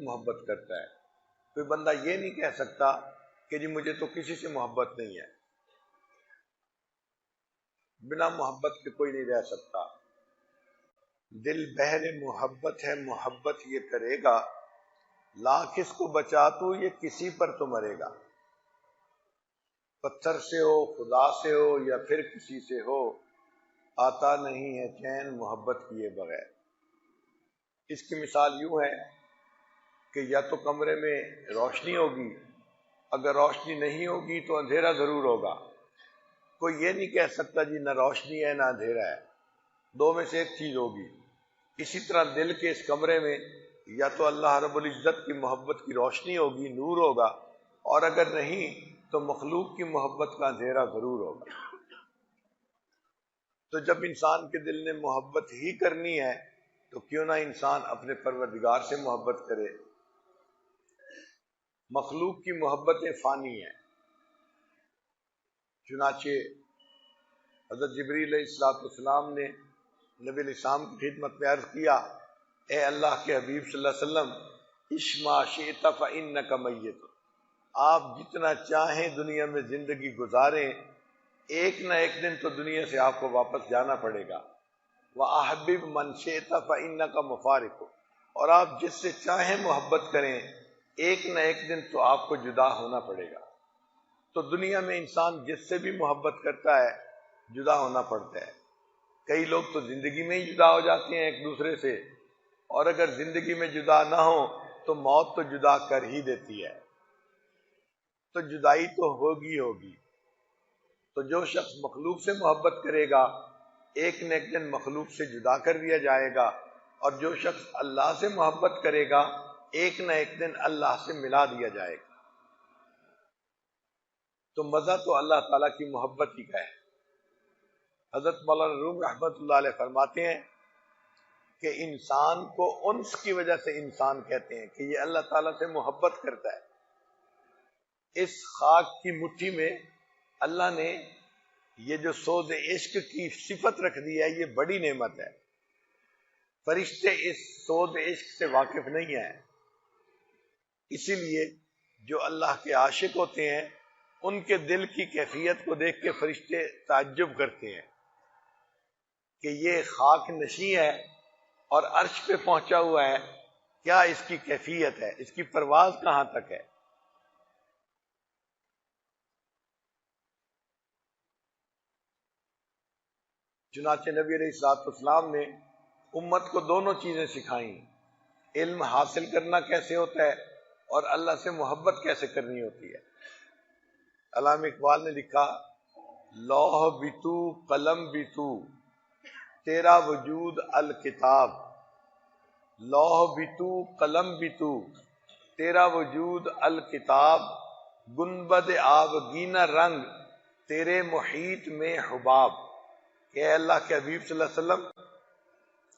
محبت کرتا ہے. کوئی بندہ یہ نہیں کہہ سکتا کہ جی مجھے تو کسی سے محبت نہیں ہے. بنا محبت کے کوئی نہیں رہ سکتا. دل بہر محبت ہے محبت یہ کرے گا، لاکھ اس کو بچا تو یہ کسی پر تو مرے گا. پتھر سے ہو، خدا سے ہو یا پھر کسی سے ہو، آتا نہیں ہے چین محبت کیے بغیر. اس کی مثال یوں ہے کہ یا تو کمرے میں روشنی ہوگی، اگر روشنی نہیں ہوگی تو اندھیرا ضرور ہوگا. کوئی یہ نہیں کہہ سکتا جی نہ روشنی ہے نہ اندھیرا ہے، دو میں سے ایک چیز ہوگی. اسی طرح دل کے اس کمرے میں یا تو اللہ رب العزت کی محبت کی روشنی ہوگی، نور ہوگا، اور اگر نہیں تو مخلوق کی محبت کا اندھیرا ضرور ہوگا. تو جب انسان کے دل نے محبت ہی کرنی ہے تو کیوں نہ انسان اپنے پروردگار سے محبت کرے. مخلوق کی محبتیں فانی ہیں. چنانچہ حضرت جبریل علیہ السلام نے نبی علیہ السلام کی خدمت میں عرض کیا، اے اللہ کے حبیب صلی اللہ علیہ وسلم، اشما شئت فإنک میت. آپ جتنا چاہیں دنیا میں زندگی گزاریں، ایک نہ ایک دن تو دنیا سے آپ کو واپس جانا پڑے گا. وَأَحْبِبْ مَنْ شِئْتَ فَإِنَّكَ مُفَارِقُ. اور آپ جس سے چاہیں محبت کریں، ایک نہ ایک دن تو آپ کو جدا ہونا پڑے گا. تو دنیا میں انسان جس سے بھی محبت کرتا ہے جدا ہونا پڑتا ہے. کئی لوگ تو زندگی میں ہی جدا ہو جاتے ہیں ایک دوسرے سے، اور اگر زندگی میں جدا نہ ہو تو موت تو جدا کر ہی دیتی ہے. تو جدائی تو ہوگی ہوگی. تو جو شخص مخلوق سے محبت کرے گا ایک نہ ایک دن مخلوق سے جدا کر دیا جائے گا، اور جو شخص اللہ سے محبت کرے گا ایک نہ ایک دن اللہ سے ملا دیا جائے گا. تو مزہ تو اللہ تعالیٰ کی محبت ہی کا ہے. حضرت مولانا روم رحمۃ اللہ علیہ فرماتے ہیں کہ انسان کو انس کی وجہ سے انسان کہتے ہیں کہ یہ اللہ تعالیٰ سے محبت کرتا ہے. اس خاک کی مٹھی میں اللہ نے یہ جو سوز عشق کی صفت رکھ دی ہے، یہ بڑی نعمت ہے. فرشتے اس سوز عشق سے واقف نہیں ہیں، اسی لیے جو اللہ کے عاشق ہوتے ہیں ان کے دل کی کیفیت کو دیکھ کے فرشتے تعجب کرتے ہیں کہ یہ خاک نشیں ہے اور عرش پہ پہنچا ہوا ہے، کیا اس کی کیفیت ہے، اس کی پرواز کہاں تک ہے. چنانچہ نبی علیہ السلام نے امت کو دونوں چیزیں سکھائیں، علم حاصل کرنا کیسے ہوتا ہے اور اللہ سے محبت کیسے کرنی ہوتی ہے. علامہ اقبال نے لکھا، لوح بھی تو قلم بھی تو، تیرا وجود الکتاب. لوح بھی تو قلم بھی تو، تیرا وجود الکتاب. گنبد آبگینہ رنگ تیرے محیط میں حباب. کہ اے اللہ کے حبیب صلی اللہ علیہ وسلم،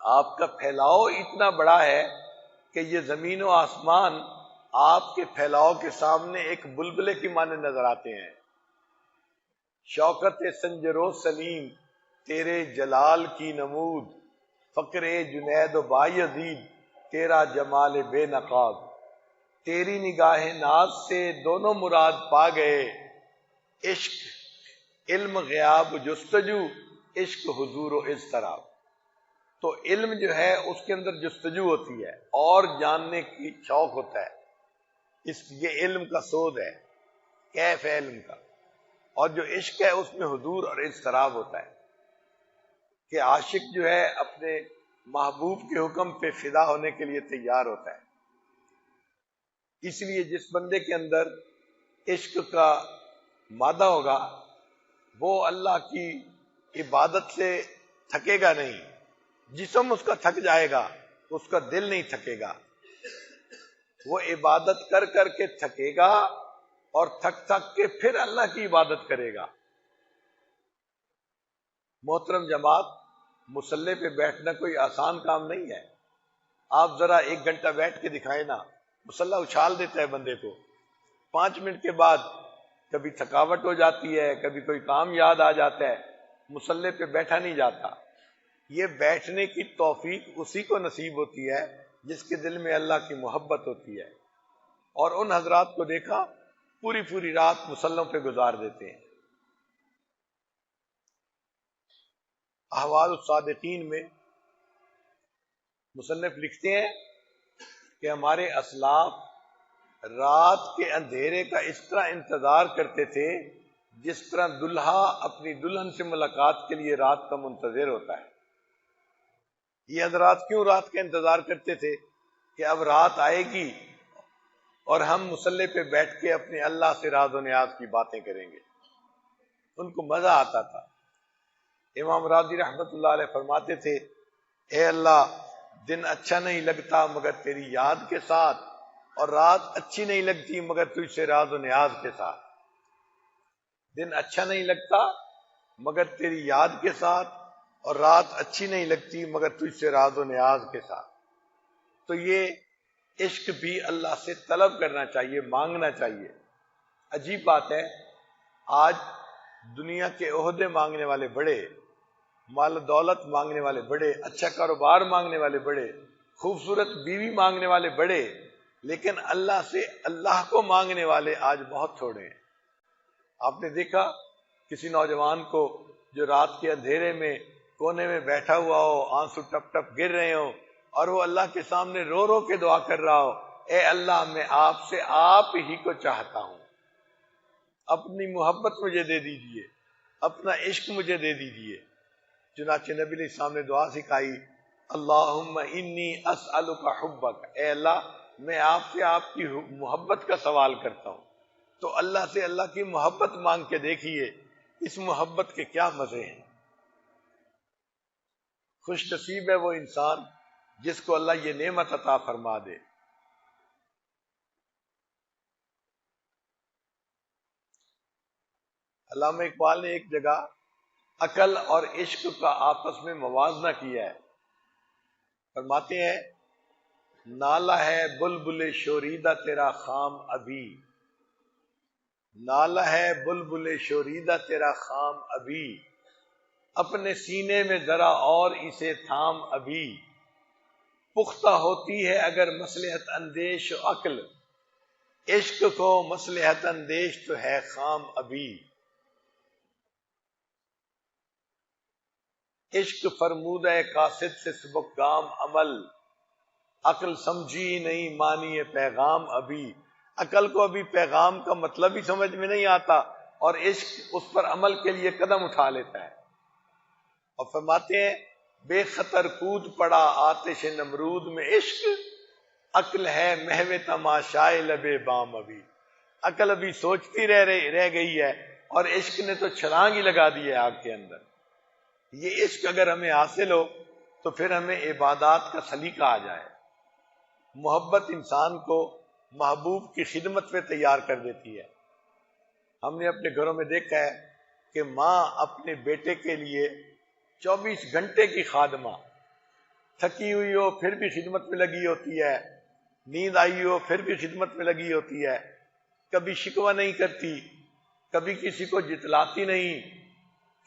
آپ کا پھیلاؤ اتنا بڑا ہے کہ یہ زمین و آسمان آپ کے پھیلاؤ کے سامنے ایک بلبلے کی مانے نظر آتے ہیں. شوکت سنجر و سلیم تیرے جلال کی نمود، فقر جنید و بایزید تیرا جمال بے نقاب. تیری نگاہ ناز سے دونوں مراد پا گئے، عشق علم غیاب جستجو، عشق حضور و اضطراب. تو علم جو ہے اس کے اندر جستجو ہوتی ہے اور جاننے کی شوق ہوتا ہے. یہ علم کا سود ہے، کیف ہے علم کا. اور جو عشق ہے اس میں حضور اور اضطراب ہوتا ہے کہ عاشق جو ہے اپنے محبوب کے حکم پہ فدا ہونے کے لیے تیار ہوتا ہے. اس لیے جس بندے کے اندر عشق کا مادہ ہوگا وہ اللہ کی عبادت سے تھکے گا نہیں. جسم اس کا تھک جائے گا، اس کا دل نہیں تھکے گا. وہ عبادت کر کر کے تھکے گا اور تھک تھک کے پھر اللہ کی عبادت کرے گا. محترم جماعت، مصلی پہ بیٹھنا کوئی آسان کام نہیں ہے. آپ ذرا 1 گھنٹہ بیٹھ کے دکھائیں نا، مصلی اچھال دیتا ہے بندے کو. 5 منٹ کے بعد کبھی تھکاوٹ ہو جاتی ہے، کبھی کوئی کام یاد آ جاتا ہے، مصلی پہ بیٹھا نہیں جاتا. یہ بیٹھنے کی توفیق اسی کو نصیب ہوتی ہے جس کے دل میں اللہ کی محبت ہوتی ہے، اور ان حضرات کو دیکھا پوری پوری رات مصلوں پہ گزار دیتے ہیں۔ احوال الصادقین میں مصنف لکھتے ہیں کہ ہمارے اسلاف رات کے اندھیرے کا اس طرح انتظار کرتے تھے جس طرح دلہا اپنی دلہن سے ملاقات کے لیے رات کا منتظر ہوتا ہے۔ یہ حضرات کیوں رات کا انتظار کرتے تھے؟ کہ اب رات آئے گی اور ہم مصلی پہ بیٹھ کے اپنے اللہ سے راز و نیاز کی باتیں کریں گے۔ ان کو مزہ آتا تھا۔ امام راضی رحمت اللہ علیہ فرماتے تھے، اے اللہ، دن اچھا نہیں لگتا مگر تیری یاد کے ساتھ، اور رات اچھی نہیں لگتی مگر تجھ سے راز و نیاز کے ساتھ۔ دن اچھا نہیں لگتا مگر تیری یاد کے ساتھ، اور رات اچھی نہیں لگتی مگر تجھ سے راز و نیاز کے ساتھ۔ تو یہ عشق بھی اللہ سے طلب کرنا چاہیے، مانگنا چاہیے۔ عجیب بات ہے، آج دنیا کے عہدے مانگنے والے بڑے، مال و دولت مانگنے والے بڑے، اچھا کاروبار مانگنے والے بڑے، خوبصورت بیوی مانگنے والے بڑے، لیکن اللہ سے اللہ کو مانگنے والے آج بہت تھوڑے ہیں۔ آپ نے دیکھا کسی نوجوان کو جو رات کے اندھیرے میں کونے میں بیٹھا ہوا ہو، آنسو ٹپ ٹپ گر رہے ہوں، اور وہ اللہ کے سامنے رو رو کے دعا کر رہا ہو، اے اللہ، میں آپ سے آپ ہی کو چاہتا ہوں، اپنی محبت مجھے دے دیجئے، اپنا عشق مجھے دے دیجئے۔ چنانچہ نبی علیہ السلام نے دعا سکھائی، اللہم انی اسألک حبک، اے اللہ، میں آپ سے آپ کی محبت کا سوال کرتا ہوں۔ تو اللہ سے اللہ کی محبت مانگ کے دیکھیے، اس محبت کے کیا مزے ہیں۔ خوش نصیب ہے وہ انسان جس کو اللہ یہ نعمت عطا فرما دے۔ علامہ اقبال نے ایک جگہ عقل اور عشق کا آپس میں موازنہ کیا ہے۔ فرماتے ہیں، نالہ ہے بلبل شوریدہ تیرا خام ابھی، نالہ ہے بلبل شوریدہ تیرا خام ابھی، اپنے سینے میں ذرا اور اسے تھام ابھی، پختہ ہوتی ہے اگر مصلحت اندیش و عقل، عشق کو مصلحت اندیش تو ہے خام ابھی۔ عشق فرمودہ قاصد سے سبک گام عمل، عقل سمجھی نہیں مانی پیغام ابھی۔ عقل کو ابھی پیغام کا مطلب ہی سمجھ میں نہیں آتا، اور عشق اس پر عمل کے لیے قدم اٹھا لیتا ہے۔ اور فرماتے ہیں، بے خطر کود پڑا آتش نمرود میں عشق، عقل ہے محو تماشائے لبے بام ابھی۔ عقل ابھی سوچتی رہ گئی ہے، اور عشق نے تو چھلانگ ہی لگا دی ہے آگ کے اندر۔ یہ عشق اگر ہمیں حاصل ہو تو پھر ہمیں عبادات کا سلیقہ آ جائے۔ محبت انسان کو محبوب کی خدمت پہ تیار کر دیتی ہے۔ ہم نے اپنے گھروں میں دیکھا ہے کہ ماں اپنے بیٹے کے لیے 24 گھنٹے کی خادمہ، تھکی ہوئی ہو پھر بھی خدمت میں لگی ہوتی ہے، نیند آئی ہو پھر بھی خدمت میں لگی ہوتی ہے، کبھی شکوہ نہیں کرتی، کبھی کسی کو جتلاتی نہیں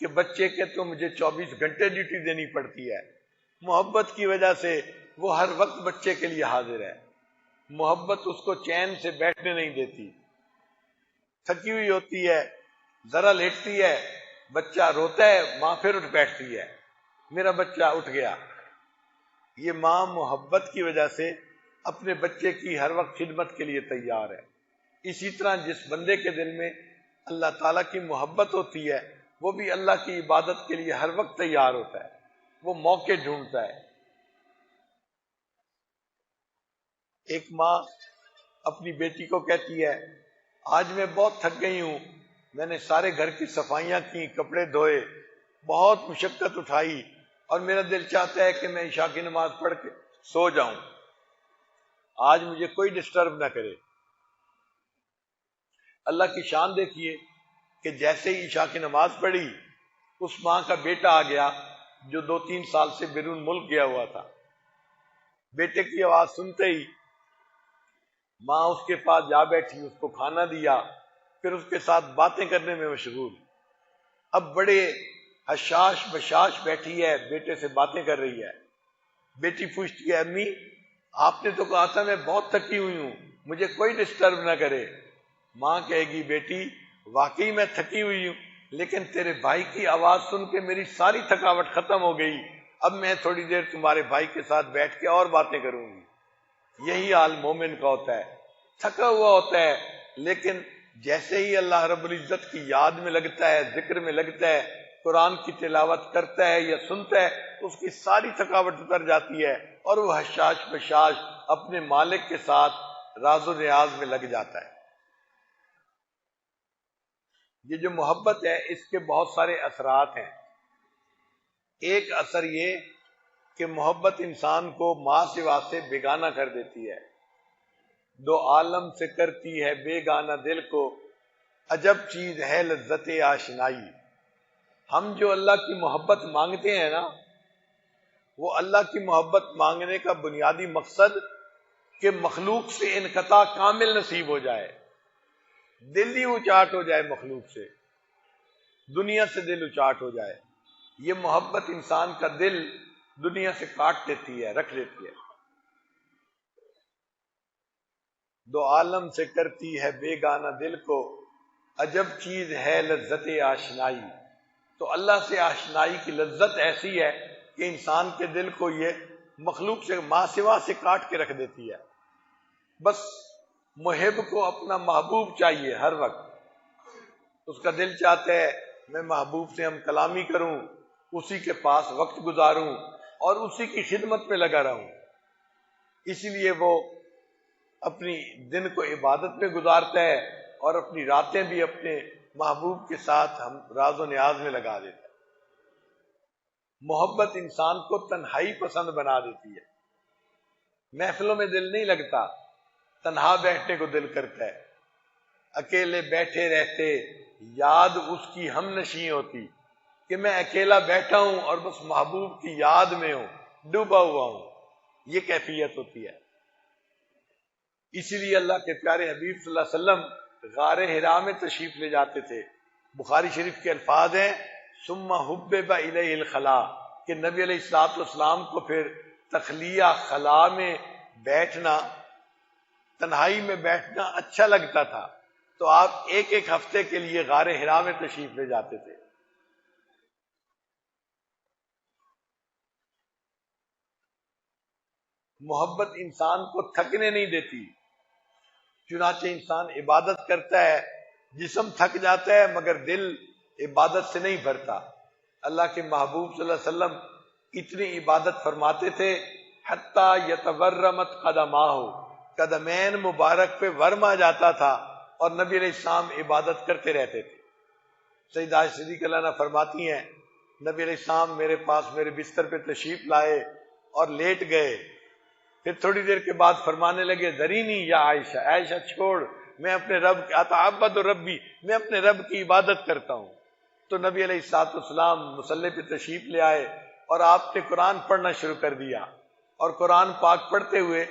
کہ بچے کے تو مجھے 24 گھنٹے ڈیوٹی دینی پڑتی ہے۔ محبت کی وجہ سے وہ ہر وقت بچے کے لیے حاضر ہے۔ محبت اس کو چین سے بیٹھنے نہیں دیتی۔ تھکی ہوئی ہوتی ہے، ذرا لیٹتی ہے، بچہ روتا ہے، ماں پھر اٹھ بیٹھتی ہے، میرا بچہ اٹھ گیا۔ یہ ماں محبت کی وجہ سے اپنے بچے کی ہر وقت خدمت کے لیے تیار ہے۔ اسی طرح جس بندے کے دل میں اللہ تعالیٰ کی محبت ہوتی ہے، وہ بھی اللہ کی عبادت کے لیے ہر وقت تیار ہوتا ہے، وہ موقع ڈھونڈتا ہے۔ ایک ماں اپنی بیٹی کو کہتی ہے، آج میں بہت تھک گئی ہوں، میں نے سارے گھر کی صفائیاں کی، کپڑے دھوئے، بہت مشقت اٹھائی، اور میرا دل چاہتا ہے کہ میں عشاء کی نماز پڑھ کے سو جاؤں، آج مجھے کوئی ڈسٹرب نہ کرے۔ اللہ کی شان دیکھیے کہ جیسے ہی عشاء کی نماز پڑھی، اس ماں کا بیٹا آ گیا جو 2-3 سال سے بیرون ملک گیا ہوا تھا۔ بیٹے کی آواز سنتے ہی ماں اس کے پاس جا بیٹھی، اس کو کھانا دیا، پھر اس کے ساتھ باتیں کرنے میں مشغول۔ اب بڑے حشاش بشاش بیٹھی ہے، بیٹے سے باتیں کر رہی ہے۔ بیٹی پوچھتی ہے، امی آپ نے تو کہا تھا میں بہت تھکی ہوئی ہوں، مجھے کوئی ڈسٹرب نہ کرے۔ ماں کہے گی بیٹی واقعی میں تھکی ہوئی ہوں، لیکن تیرے بھائی کی آواز سن کے میری ساری تھکاوٹ ختم ہو گئی، اب میں تھوڑی دیر تمہارے بھائی کے ساتھ بیٹھ کے اور باتیں کروں گی۔ یہی حال مومن کا ہوتا ہے، تھکا ہوا ہوتا ہے، لیکن جیسے ہی اللہ رب العزت کی یاد میں لگتا ہے، ذکر میں لگتا ہے، قرآن کی تلاوت کرتا ہے یا سنتا ہے، اس کی ساری تھکاوٹ اتر جاتی ہے اور وہ حشاش بشاش اپنے مالک کے ساتھ راز و نیاز میں لگ جاتا ہے۔ یہ جو محبت ہے اس کے بہت سارے اثرات ہیں۔ ایک اثر یہ کہ محبت انسان کو ماں سوا سے بیگانہ کر دیتی ہے۔ دو عالم سے کرتی ہے بیگانہ دل کو، عجب چیز ہے لذت آشنائی۔ ہم جو اللہ کی محبت مانگتے ہیں نا، وہ اللہ کی محبت مانگنے کا بنیادی مقصد کہ مخلوق سے انقطاع کامل نصیب ہو جائے، دل ہی اچاٹ ہو جائے، مخلوق سے، دنیا سے دل اچاٹ ہو جائے۔ یہ محبت انسان کا دل دنیا سے کاٹ دیتی ہے، رکھ دیتی ہے۔ دو عالم سے کرتی ہے بیگانہ دل کو، عجب چیز ہے لذت آشنائی۔ تو اللہ سے آشنائی کی لذت ایسی ہے کہ انسان کے دل کو یہ مخلوق سے، ماں سوا سے کاٹ کے رکھ دیتی ہے۔ بس محب کو اپنا محبوب چاہیے ہر وقت، اس کا دل چاہتا ہے میں محبوب سے ہم کلامی کروں، اسی کے پاس وقت گزاروں اور اسی کی خدمت میں لگا رہوں۔ اسی لیے وہ اپنی دن کو عبادت میں گزارتا ہے اور اپنی راتیں بھی اپنے محبوب کے ساتھ ہم راز و نیاز میں لگا دیتا ہے۔ محبت انسان کو تنہائی پسند بنا دیتی ہے، محفلوں میں دل نہیں لگتا، تنہا بیٹھنے کو دل کرتا ہے۔ اکیلے بیٹھے رہتے یاد اس کی ہم نشیں ہوتی، کہ میں اکیلا بیٹھا ہوں اور بس محبوب کی یاد میں ہوں، ڈوبا ہوا ہوں، یہ کیفیت ہوتی ہے۔ اسی لیے اللہ کے پیارے حبیب صلی اللہ علیہ وسلم غار حرا میں تشریف لے جاتے تھے۔ بخاری شریف کے الفاظ ہیں ثم حبب الیہ الخلا، کہ نبی علیہ الصلوۃ والسلام کو پھر تخلیہ خلا میں بیٹھنا، تنہائی میں بیٹھنا اچھا لگتا تھا، تو آپ ایک ایک ہفتے کے لیے غار حرا میں تشریف لے جاتے تھے۔ محبت انسان کو تھکنے نہیں دیتی، چنانچہ انسان عبادت کرتا ہے، جسم تھک جاتا ہے مگر دل عبادت سے نہیں بھرتا۔ اللہ کے محبوب صلی اللہ علیہ وسلم اتنی عبادت فرماتے تھے حتیٰ یتورمت قدماہ، قدمین مبارک پہ ورم آ جاتا تھا اور نبی علیہ السلام عبادت کرتے رہتے تھے۔ سیدہ عائشہ صدیقہ عنہا فرماتی ہیں نبی علیہ السلام میرے پاس میرے بستر پہ تشریف لائے اور لیٹ گئے، پھر تھوڑی دیر کے بعد فرمانے لگے ذرینی یا عائشہ، عائشہ چھوڑ، میں اپنے رب اتعبد ربی، میں اپنے رب کی عبادت کرتا ہوں۔ تو نبی علیہ الصلوۃ والسلام مصلی پہ تشریف لے آئے اور آپ نے قرآن پڑھنا شروع کر دیا، اور قرآن پاک پڑھتے ہوئے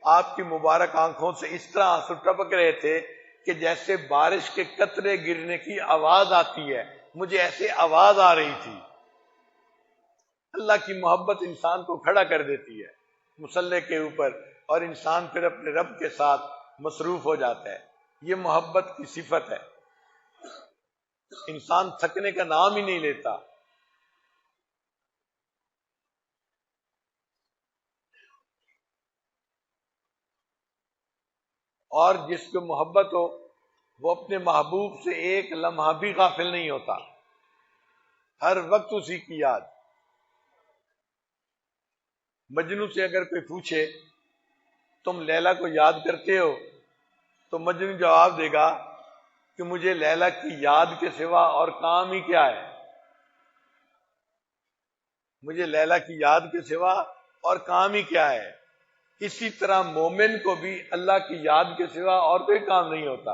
آپ کی مبارک آنکھوں سے اس طرح آنسو ٹپک رہے تھے کہ جیسے بارش کے قطرے گرنے کی آواز آتی ہے، مجھے ایسے آواز آ رہی تھی۔ اللہ کی محبت انسان کو کھڑا کر دیتی ہے مصلی کے اوپر، اور انسان پھر اپنے رب کے ساتھ مصروف ہو جاتا ہے۔ یہ محبت کی صفت ہے، انسان تھکنے کا نام ہی نہیں لیتا۔ اور جس کو محبت ہو وہ اپنے محبوب سے ایک لمحہ بھی غافل نہیں ہوتا، ہر وقت اسی کی یاد۔ مجنوں سے اگر کوئی پوچھے تم لیلا کو یاد کرتے ہو، تو مجنوں جواب دے گا کہ مجھے لیلا کی یاد کے سوا اور کام ہی کیا ہے، مجھے لیلا کی یاد کے سوا اور کام ہی کیا ہے۔ اسی طرح مومن کو بھی اللہ کی یاد کے سوا اور کوئی کام نہیں ہوتا۔